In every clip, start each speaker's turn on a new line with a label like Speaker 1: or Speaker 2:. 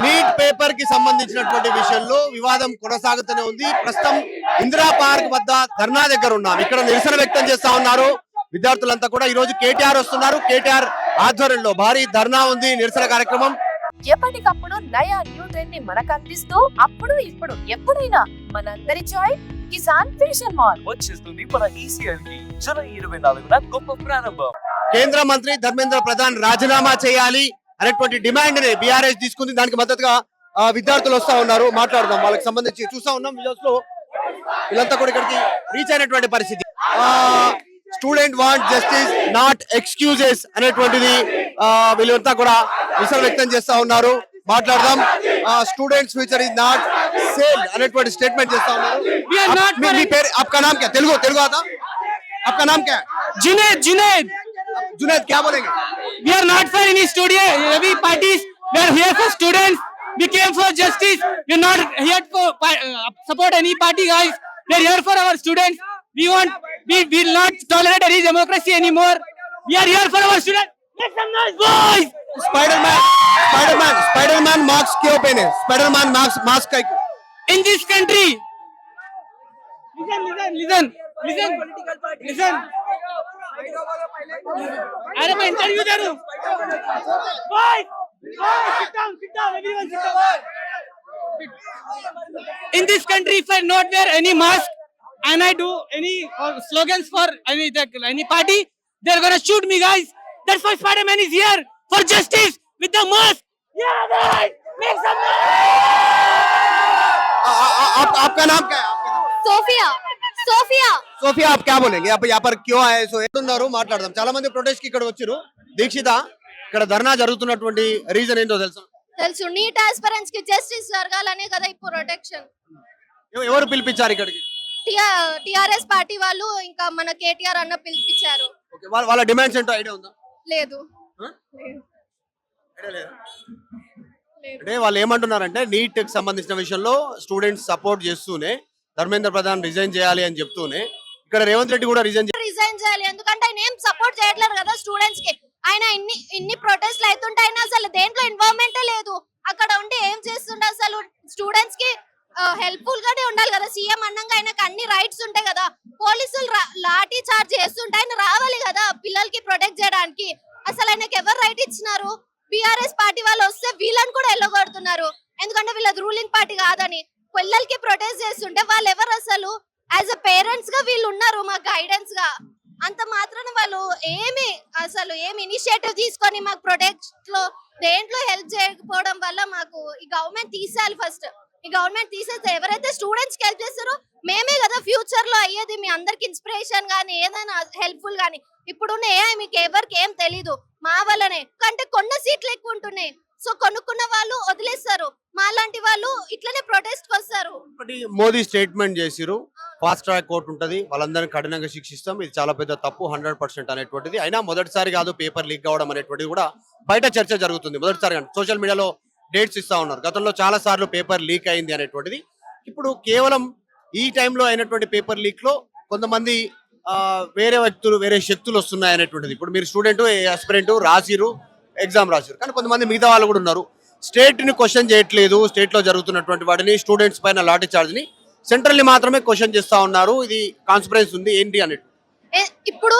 Speaker 1: Neat paper కి సంబంధించినటువంటి విషయంలో వివాదం కొనసాగుతూనే ఉంది. ప్రస్తుతం ఇందిరా పార్క్ వద్ద ధర్నా దగ్గర ఉన్నాం. ఇక్కడ నిరసన వ్యక్తం చేస్తా ఉన్నారు విద్యార్థులంతా కూడా. ఈ రోజు కేటీఆర్ వస్తున్నారు. కేటీఆర్ ఆధ్వర్యంలో భారీ ధర్నా ఉంది, నిరసన కార్యక్రమం.
Speaker 2: ఎప్పటికప్పుడు నయా న్యూ ట్రెండ్ ని మనకు అందిస్తూ అప్పుడు ఇప్పుడు ఎప్పుడైనా మనందరి చాయ్ కిసాన్ ఫ్యాషన్ మాల్
Speaker 3: వచ్చేస్తుంది మన ఈసీఎల్ కి జూలై 24న గొప్ప ప్రారంభం.
Speaker 1: కేంద్ర మంత్రి ధర్మేంద్ర ప్రధాన్ రాజీనామా చేయాలి అనేటువంటి డిమాండ్ ని బీఆర్ఎస్ తీసుకుంది. దానికి మద్దతుగా విద్యార్థులు వస్తా ఉన్నారు. మాట్లాడదాం. వాళ్ళకి సంబంధించి చూస్తా ఉన్నాం విజువల్స్ లో. వీళ్ళంతా కూడా ఇక్కడికి రీచ్ అయినటువంటి పరిస్థితి. Student want justice not excuses అనేటువంటిది వీళ్ళంతా కూడా నిరసన వ్యక్తం చేస్తా ఉన్నారు. మాట్లాడదాం. Students future is not sale అనేటువంటి స్టేట్మెంట్ చేస్తా ఉన్నారు. మీ పేరు आपका नाम क्या? తెలుగు आता? आपका नाम क्या है?
Speaker 4: Junaid.
Speaker 1: जुनैद, क्या बोलेंगे?
Speaker 4: We are not for any studio, heavy parties. We are here for students. We came for justice. We are not here for support any party, guys. We are here for our students. We will not tolerate any democracy anymore. We are here for our students. Make some noise, boys.
Speaker 1: Spiderman mask क्यों पहने? Spiderman mask का
Speaker 4: In this country. Listen. अरे मैं interview दे रहा हूँ. Boys, sit down, everyone sit down. In this country, if I not wear any mask and I do any slogans for any party, they're gonna shoot me, guys. That's why Spider-Man is here for justice with the mask. Yeah, guys, make some noise.
Speaker 1: आपका नाम क्या है?
Speaker 5: Sophia
Speaker 1: Sophia, आप क्या बोलेंगे? आप यहाँ पर क्यों आए? సో ఎట్టున్నారు మాట్లాడదాం. చాలా మంది ప్రొటెస్ట్ కి ఇక్కడ వచ్చారు. దీక్షిత, ఇక్కడ ధర్నా జరుగుతున్నటువంటి రీజన్ ఏంటో తెలుసా?
Speaker 5: తెలుసు. నీట్ ఆస్పిరెంట్స్ కి జస్టిస్ జరగాలనే కదా ఈ ప్రొటెక్షన్.
Speaker 1: ఎవరు పిలిపించారు ఇక్కడికి?
Speaker 5: టిఆర్ఎస్ పార్టీ వాళ్ళు, ఇంకా మన కేటీఆర్ అన్న పిలిపించారు.
Speaker 1: ఓకే, వాళ్ళ డిమాండ్స్ ఏంటో ఐడియా ఉందా?
Speaker 5: లేదు.
Speaker 1: అంటే వాళ్ళు ఏమంటున్నారంటే నీట్ కి సంబంధించిన విషయంలో స్టూడెంట్స్ సపోర్ట్ చేస్తూనే ధర్మేంద్ర ప్రధాన్ రిజైన్ చేయాలి అని చెప్తూనే ఇక్కడ రేవంత్ రెడ్డి కూడా రిజైన్
Speaker 5: చేయాలి. ఎందుకంటే ఆయన ఏం సపోర్ట్ చేయట్లేదు కదా స్టూడెంట్స్ కి. ఆయన ఇన్ని ప్రొటెస్ట్లు అవుతుంటే ఆయన అసలు దేంట్లో ఇన్వాల్వ్మెంటే లేదు. అక్కడ ఉండి ఏం చేస్తుండే? అసలు స్టూడెంట్స్ కి హెల్ప్ఫుల్ గానే ఉండాలి కదా. సీఎం అన్నంగా ఆయనకు అన్ని రైట్స్ ఉంటాయి కదా. పోలీసులు లాఠీ చార్జ్ చేస్తుంటే ఆయన రావాలి కదా పిల్లలకి ప్రొటెక్ట్ చేయడానికి. అసలు ఆయనకి ఎవరు రైట్ ఇచ్చినారు? బీఆర్ఎస్ పార్టీ వాళ్ళు వస్తే వీళ్ళని కూడా ఎల్లగొడుతున్నారు. ఎందుకంటే వీళ్ళది రూలింగ్ పార్టీ కాదని. పిల్లలకి ప్రొటెస్ట్ చేస్తుంటే వాళ్ళు ఎవరు? అసలు యాజ్ అ పేరెంట్స్ గా వీళ్ళు ఉన్నారు మాకు గైడెన్స్ గా. అంత మాత్రాన వాళ్ళు ఏమి ఇనిషియేటివ్ తీసుకొని మాకు ప్రొటెక్ట్ లో దేంట్లో హెల్ప్ చేయకపోవడం వల్ల మాకు ఈ గవర్నమెంట్ తీసేయాలి. ఫస్ట్ ఈ గవర్నమెంట్ తీసేస్తే ఎవరైతే స్టూడెంట్స్ కి హెల్ప్ చేస్తారో మేమే కదా ఫ్యూచర్ లో అయ్యేది. మీ అందరికి ఇన్స్పిరేషన్ గానీ ఏదైనా హెల్ప్ఫుల్ గానీ. ఇప్పుడున్న మీకు ఎవరికి ఏం తెలీదు. మా వల్లనే కంటే కొన్న సీట్లు ఎక్కువ ఉంటున్నాయి. సో కొనుక్కున్న వాళ్ళు వదిలేస్తారు. మాలాంటి వాళ్ళు ఇట్లనే ప్రొటెస్ట్ వస్తారు.
Speaker 1: మోదీ స్టేట్మెంట్ చేసిరు, ఫాస్ట్ ట్రాక్ కోర్టు ఉంటది, వాళ్ళందరినీ కఠినంగా శిక్షిస్తాం. ఇది చాలా పెద్ద తప్పు 100% అనేటువంటిది. అయినా మొదటిసారి కాదు పేపర్ లీక్ కావడం అనేటువంటిది కూడా బయట చర్చ జరుగుతుంది. మొదటిసారి సోషల్ మీడియాలో డేట్స్ ఇస్తా ఉన్నారు. గతంలో చాలా సార్లు పేపర్ లీక్ అయింది అనేటువంటిది. ఇప్పుడు కేవలం ఈ టైంలో అయినటువంటి పేపర్ లీక్ లో కొంతమంది వేరే వ్యక్తులు, వేరే శక్తులు వస్తున్నాయి అనేటువంటిది. ఇప్పుడు మీరు స్టూడెంట్, ఆస్పిరెంట్ రాసిరు, ఎగ్జామ్ రాసిరు, కానీ కొంతమంది మిగతా వాళ్ళు కూడా ఉన్నారు. స్టేట్ ని క్వశ్చన్ చేయట్లేదు. స్టేట్ లో జరుగుతున్నటువంటి వాటిని, స్టూడెంట్స్ పైన లాఠీ చార్జ్ ని సెంట్రల్ ని మాత్రమే క్వశ్చన్ చేస్తా ఉన్నారు. ఇది కాన్స్పిరెన్సీ ఉంది ఏంటి అన్నట్టు.
Speaker 5: ఇప్పుడు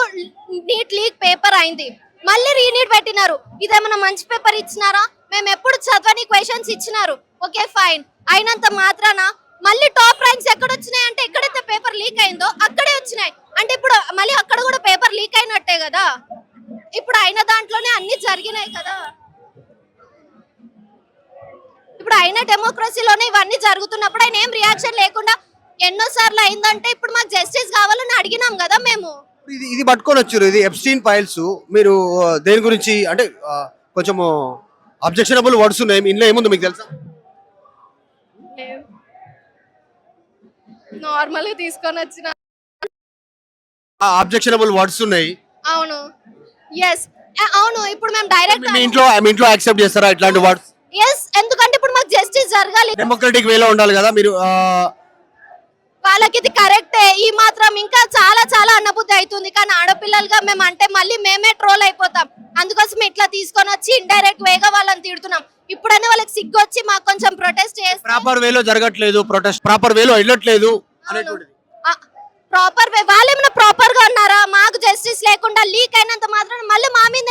Speaker 5: నీట్ లీక్ పేపర్ అయింది, మళ్ళీ రీనీట్ పెట్టినారు. ఇదేమన్నా మంచి పేపర్ ఇచ్చినారా? మేము ఎప్పుడు చదవని క్వశ్చన్స్ ఇచ్చినారు. Okay fine. అయినంత మాత్రాన మళ్ళీ టాప్ ర్యాంక్స్ ఎక్కడ వచ్చినాయి అంటే ఎక్కడైతే పేపర్ లీక్ అయిందో అక్కడే వచ్చినాయి. అంటే ఇప్పుడు మళ్ళీ అక్కడ కూడా పేపర్ లీక్ అయినట్టే కదా. ఇప్పుడు అయిన దాంట్లోనే అన్ని జరిగినాయి కదా. ఇప్పుడు అయిన డెమోక్రసీలోనే ఇవన్నీ జరుగుతున్నప్పుడు ఆయన ఏం రియాక్షన్ లేకుండా ఎన్నోసార్లు అయిందంటే ఇప్పుడు మాకు జస్టిస్ కావాలని అడిగినాం కదా మేము.
Speaker 1: ఇది పట్టుకొని వచ్చారు. ఇది ఎప్స్టీన్ ఫైల్స్. మీరు దేని గురించి అంటే కొంచెం అబ్జెక్షనబుల్ వర్డ్స్ ఉన్నాయి. ఇందులో ఏముందో మీకు తెలుసా?
Speaker 5: నార్మల్ గా తీసుకొని వచ్చిన
Speaker 1: అబ్జెక్షనబుల్ వర్డ్స్ ఉన్నాయి.
Speaker 5: అవును. yes అవును. ఇప్పుడు మేము డైరెక్ట్
Speaker 1: మీ ఇంట్లో యాక్సెప్ట్ చేస్తారా ఇట్లాంటి వర్డ్స్?
Speaker 5: yes ఎందుకంటే ఇప్పుడు మాకు జస్టిస్ జరగాలి.
Speaker 1: డెమోక్రటిక్ వేలో ఉండాలి కదా. మీరు
Speaker 5: వాళ్ళకి ఇది కరెక్టే. ఈ మాత్రం ఇంకా చాలా చాలా అన్నబుద్ధి అవుతుంది. కానీ ఆడపిల్లలుగా మేము అంటే మళ్ళీ మేమే ట్రోల్ అయిపోతాం. అందుకోసం ఇట్లా తీసుకొని వచ్చి ఇండైరెక్ట్ వేగా వాళ్ళని తిడుతున్నాం. ఇప్పుడనే వాళ్ళకి సిగ్గు వచ్చి మాకు కొంచెం ప్రొటెస్ట్ చేస్తాం.
Speaker 1: ప్రాపర్ వేలో జరగట్లేదు, ప్రొటెస్ట్ ప్రాపర్ వేలో వెళ్ళట్లేదు అనేటువంటిది.
Speaker 5: ప్రాపర్ వే వాళ్ళేమైనా ప్రాపర్ గా ఉన్నారా? మాకు జస్టిస్ లేకుండా లీక్ అయినంత మాత్రం మళ్ళీ మా మీద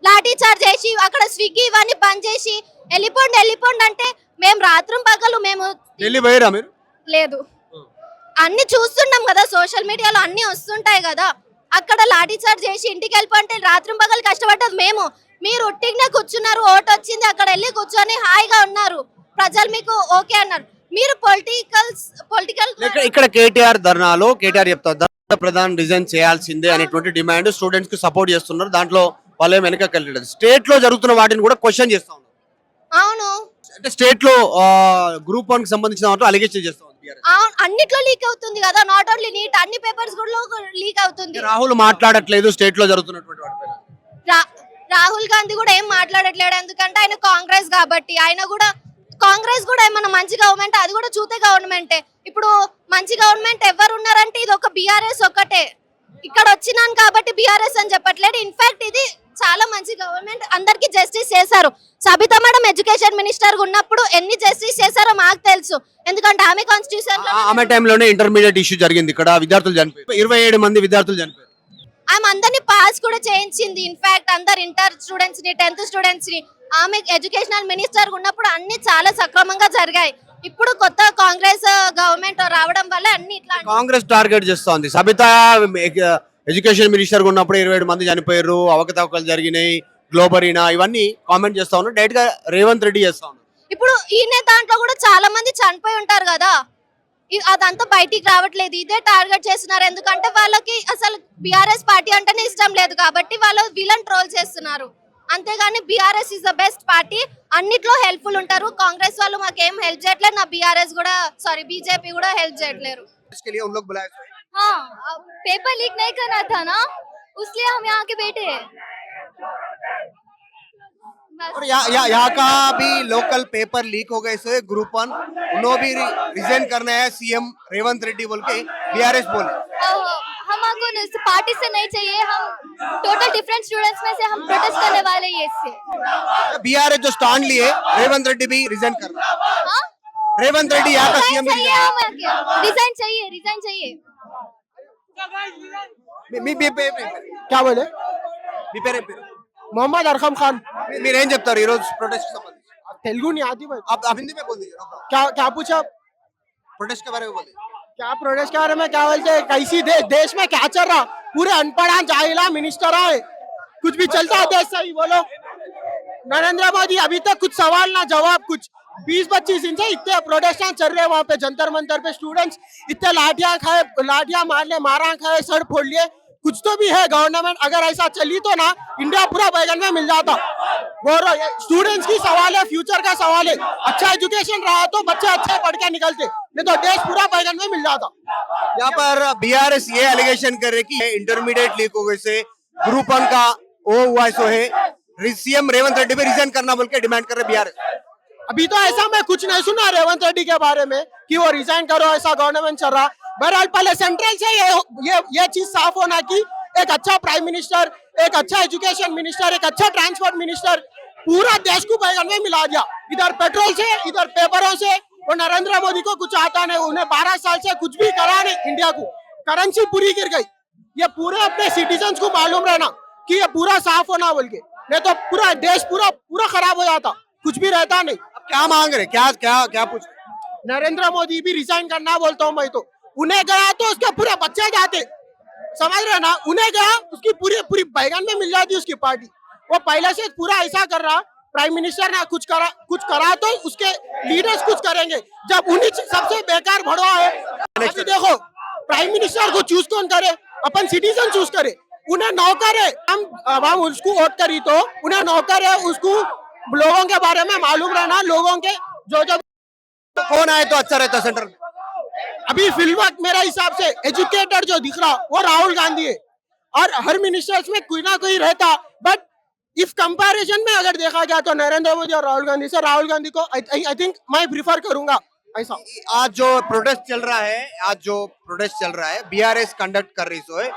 Speaker 5: లాఠీ చార్జ్ చేసి అక్కడ స్విగ్గీ ఇవన్నీ బంద్ చేసి వెళ్ళిపోండి అంటే మేము రాత్రం పగలు మేము
Speaker 1: ఢిల్లీ పోయారా మీరు?
Speaker 5: లేదు. అన్ని చూస్తున్నాం కదా, సోషల్ మీడియాలో అన్ని వస్తుంటాయి కదా. అక్కడ లాఠీ చార్జ్ చేసి ఇంటికి వెళ్ళిపోంటే రాత్రి పగలు కష్టపడ్డది మేము. మీరు ఒట్టిగానే కూర్చున్నారు, ఓటు వచ్చింది, అక్కడ వెళ్ళి కూర్చొని హాయిగా ఉన్నారు, ప్రజలు మీకు ఓకే అన్నారు. మీరు పొలిటికల్
Speaker 1: ఇక్కడ కేటీఆర్ ధర్నాలో కేటీఆర్ చెప్తారు ప్రధాని రిజైన్ చేయాల్సిందే అనేటువంటి డిమాండ్ స్టూడెంట్స్ కి సపోర్ట్ చేస్తున్నారు. దాంట్లో వాళ్ళు ఏం వెనకలేదు. స్టేట్ లో జరుగుతున్న వాటిని కూడా క్వశ్చన్ చేస్తా ఉన్నారు.
Speaker 5: అవును,
Speaker 1: అంటే స్టేట్ లో గ్రూప్ 1 కి సంబంధించిన అలిగేషన్ చేస్తా ఉంది.
Speaker 5: అవును, అన్నిట్లో లీక్ అవుతుంది కదా. నాట్ ఓన్లీ నీట్, అన్ని పేపర్స్ కూడా లీక్ అవుతుంది.
Speaker 1: రాహుల్ మాట్లాడట్లేదు స్టేట్ లో జరుగుతున్నటువంటి వాటిపైన.
Speaker 5: రాహుల్ గాంధీ కూడా ఏం మాట్లాడట్లేడు. ఎందుకంటే ఆయన కాంగ్రెస్ కాబట్టి. ఆయన కూడా కాంగ్రెస్ కూడా ఏమన్నా మంచి గవర్నమెంట్, అది కూడా చూతే గవర్నమెంటే. ఇప్పుడు మంచి గవర్నమెంట్ ఎవరు ఉన్నారంటే ఇది ఒక బీఆర్ఎస్ ఒక్కటే. ఇక్కడ వచ్చినాను కాబట్టి బీఆర్ఎస్ అని చెప్పట్లేదు. ఇన్ఫాక్ట్ ఇది చాలా మంచి గవర్నమెంట్, అందరికి జస్టిస్ చేశారు. సబితా మేడం ఎడ్యుకేషన్ మినిస్టర్ ఉన్నప్పుడు ఎన్ని జస్టిస్ చేశారో మాకు తెలుసు. ఎందుకంటే ఆమె కాన్స్టిట్యూషన్
Speaker 1: ఆమె టైంలోనే ఇంటర్మీడియట్ ఇష్యూ జరిగింది. ఇక్కడ విద్యార్థులు చనిపోయారు, 27 మంది విద్యార్థులు చనిపోయారు.
Speaker 5: ఆమె అందరినీ పాస్ కూడా చేయించింది. ఇన్ఫాక్ట్ అందరు ఇంటర్ స్టూడెంట్స్ ని, 10th స్టూడెంట్స్ ని. ఆమె ఎడ్యుకేషనల్ మినిస్టర్ ఉన్నప్పుడు అన్ని చాలా సక్రమంగా జరిగాయి. ఇప్పుడు కొత్త కాంగ్రెస్ గవర్నమెంట్ రావడం వల్ల అన్ని ఇట్లా
Speaker 1: కాంగ్రెస్ టార్గెట్ చేస్తోంది. సబితా ఎడ్యుకేషన్ మినిస్టర్ ఉన్నప్పుడు 27 మంది చనిపోయారు, అవకతవకలు జరిగినాయి, గ్లోబరీనా, ఇవన్నీ కామెంట్ చేస్తా ఉన్నారు. డైరెక్ట్ గా రేవంత్ రెడ్డి చేస్తా ఉన్నారు.
Speaker 5: ఇప్పుడు ఈయన దాంట్లో కూడా చాలా మంది చనిపోయి ఉంటారు కదా, అదంతా బయటికి రావట్లేదు. ఇదే టార్గెట్ చేస్తున్నారు. ఎందుకంటే వాళ్ళకి అసలు బీఆర్ఎస్ పార్టీ అంటేనే ఇష్టం లేదు కాబట్టి వాళ్ళు వీళ్ళని ట్రోల్ చేస్తున్నారు. అంతేగాని BRS is the best party, అన్నిట్లో హెల్ప్ఫుల్ ఉంటారు. కాంగ్రెస్ వాళ్ళు మాకేం హెల్ప్ చేయట్లేదు, నా బీఆర్ఎస్ కూడా బీజేపీ కూడా హెల్ప్ చేయట్లేరు.
Speaker 6: पेपर लीक नहीं करना था ना, इसलिए हम यहाँ के बैठे हैं।
Speaker 1: और यहाँ का भी लोकल पेपर लीक हो गए सो ग्रुप 1 उन्होंने भी रिजाइन करना है सीएम रेवंत रेड्डी बोल के बीआरएस बोले।
Speaker 6: हमको पार्टी से नहीं चाहिए, हम टोटल डिफरेंट स्टूडेंट्स में से हम प्रोटेस्ट करने वाले हैं इससे।
Speaker 1: बीआरएस जो स्टैंड लिए रेवंत रेड्डी भी रिजाइन करना।
Speaker 6: हाँ?
Speaker 1: रेवंत रेड्डी यहाँ का सीएम
Speaker 6: रिजाइन चाहिए, रिजाइन चाहिए।
Speaker 7: क्या बोले? मोहम्मद अरकम खान।
Speaker 1: మీరేం చెప్తారు ఈ రోజు ప్రొటెస్ట్ సంబంధించి?
Speaker 7: तेलुगु नहीं आती भाई।
Speaker 1: आप हिंदी में बोल दीजिए।
Speaker 7: क्या क्या पूछा?
Speaker 1: प्रोटेस्ट के बारे में बोलिए।
Speaker 7: क्या प्रोटेस्ट के बारे में क्या बोलते हैं? कैसी देश में क्या चल रहा? पूरे अनपढ़ जाहिला मिनिस्टर है, कुछ भी चलता है देश सही बोलो। नरेंद्र मोदी अभी तक कुछ सवाल ना जवाब, कुछ 20-25 दिन से इतने प्रोटेस्ट चल रहे हैं वहाँ पे जंतर मंतर पे। स्टूडेंट्स इतने लाठियां मारा खाए, सर फोड़ लिए। कुछ तो भी है गवर्नमेंट। अगर ऐसा चली तो ना इंडिया पूरा बैगन में मिल जाता। स्टूडेंट्स की सवाल है, फ्यूचर का सवाल है। अच्छा एजुकेशन रहा तो बच्चे अच्छे पढ़ के निकलते, नहीं तो देश पूरा बैगन में मिल जाता।
Speaker 1: यहाँ पर बीआरएस ये एलिगेशन कर रहे कि इंटरमीडिएट लीक हो गए से ग्रुप 1 का वो हुआ सो है, सीएम रेवंत रेड्डी भी रिजाइन करना बोल के डिमांड कर रहे बीआरएस।
Speaker 7: अभी तो ऐसा मैं कुछ नहीं सुना रेवंत रेड्डी के बारे में कि वो रिजाइन करो, ऐसा गवर्नमेंट चल रहा। बहरहाल पहले सेंट्रल से ये चीज साफ होना कि एक अच्छा प्राइम मिनिस्टर, एक अच्छा एजुकेशन मिनिस्टर, एक अच्छा ट्रांसपोर्ट मिनिस्टर पूरा देश को बैगन में मिला दिया। इधर पेट्रोल से, इधर पेपरों से। और नरेंद्र मोदी को कुछ आता नहीं, उन्हें 12 साल से कुछ भी करा नहीं। इंडिया को करेंसी पूरी गिर गई। ये पूरे अपने सिटीजन्स को मालूम रहना कि ये पूरा साफ होना बोल के, नहीं तो पूरा देश पूरा खराब हो जाता, कुछ भी रहता नहीं।
Speaker 1: अब क्या मांग रहे, क्या क्या क्या पूछ रहे?
Speaker 7: नरेंद्र मोदी भी रिजाइन करना बोलता हूँ मैं तो। उन्हें गया तो उसके पूरे बच्चे जाते, समझ रहे ना। उन्हें गया उसकी पूरी बैगन में मिल जाती उसकी पार्टी। वो पहले से पूरा ऐसा कर रहा। प्राइम मिनिस्टर ने कुछ करा तो उसके लीडर्स कुछ करेंगे। जब उन्हीं सबसे बेकार भड़वा है। अभी देखो प्राइम मिनिस्टर को चूज कौन करे? अपन सिटीजन चूज करे। उन्हें नौकर है, हम उसको वोट करी तो उन्हें नौकर है। उसको लोगों के बारे में मालूम रहना, लोगों के जो
Speaker 1: कौन आए तो अच्छा रहता सेंटर में?
Speaker 7: अभी फिलहाल मेरे हिसाब से एजुकेटेड जो दिख रहा वो राहुल गांधी है। और हर मिनिस्टर्स में कोई ना कोई रहता, बट इफ कंपैरिजन में अगर देखा गया तो नरेंद्र मोदी और राहुल गांधी से, राहुल गांधी को आई थिंक मैं प्रिफर करूंगा ऐसा
Speaker 1: आज जो प्रोटेस्ट चल रहा है बीआरएस कंडक्ट कर रही सो है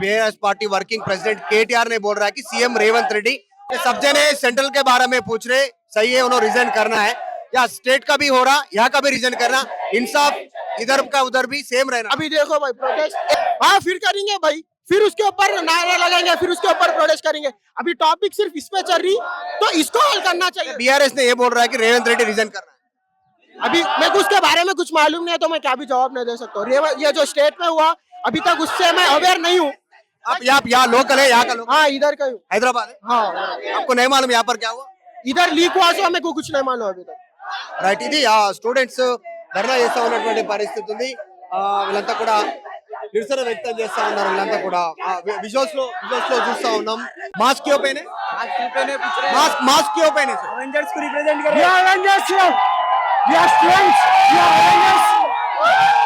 Speaker 1: BRS party working president KTR ने बोल रहा है कि सीएम रेवंत रेड्डी ये सब जने सेंट्रल के बारे में पूछ रहे, सही है उन्होंने रिजाइन करना है या स्टेट का भी हो रहा यहाँ का भी रिजाइन करना, इंसाफ इधर का उधर भी सेम रहना।
Speaker 7: अभी देखो भाई प्रोटेस्ट, हाँ फिर करेंगे भाई, फिर उसके ऊपर नारे लगाएंगे, फिर उसके ऊपर प्रोटेस्ट करेंगे। अभी टॉपिक सिर्फ इस पे चल रही तो इसको हल करना चाहिए।
Speaker 1: बीआरएस ने ये बोल रहा है कि रेवंत रेड्डी रिजाइन करना है।
Speaker 7: अभी मेरे को उसके बारे में कुछ मालूम नहीं है तो मैं क्या भी जवाब नहीं दे सकता हूँ। ये जो स्टेट में हुआ अभी तक उससे मैं अवेयर नहीं हूँ।
Speaker 1: आप यहाँ लोकल है, यहाँ का लोकल
Speaker 7: हाँ इधर का ही हूँ।
Speaker 1: हैदराबाद है,
Speaker 7: हाँ
Speaker 1: आपको नहीं मालूम यहाँ पर क्या हुआ?
Speaker 7: इधर लीक हुआ सो मेरे को कुछ नहीं मालूम अभी तक।
Speaker 1: రైట్, ఇది ఆ స్టూడెంట్స్ ధర్నా చేస్తా ఉన్నటువంటి పరిస్థితి ఉంది. వీళ్ళంతా కూడా నిరసన వ్యక్తం చేస్తా ఉన్నారు. వీళ్ళంతా కూడా విజువల్స్ లో చూస్తా ఉన్నాం. మాస్క్ क्यों पहने? मास्क क्यों पहने सर?
Speaker 7: Avengers को रिप्रेजेंट कर रहे हैं। We are Avengers here. We are students. We are Avengers.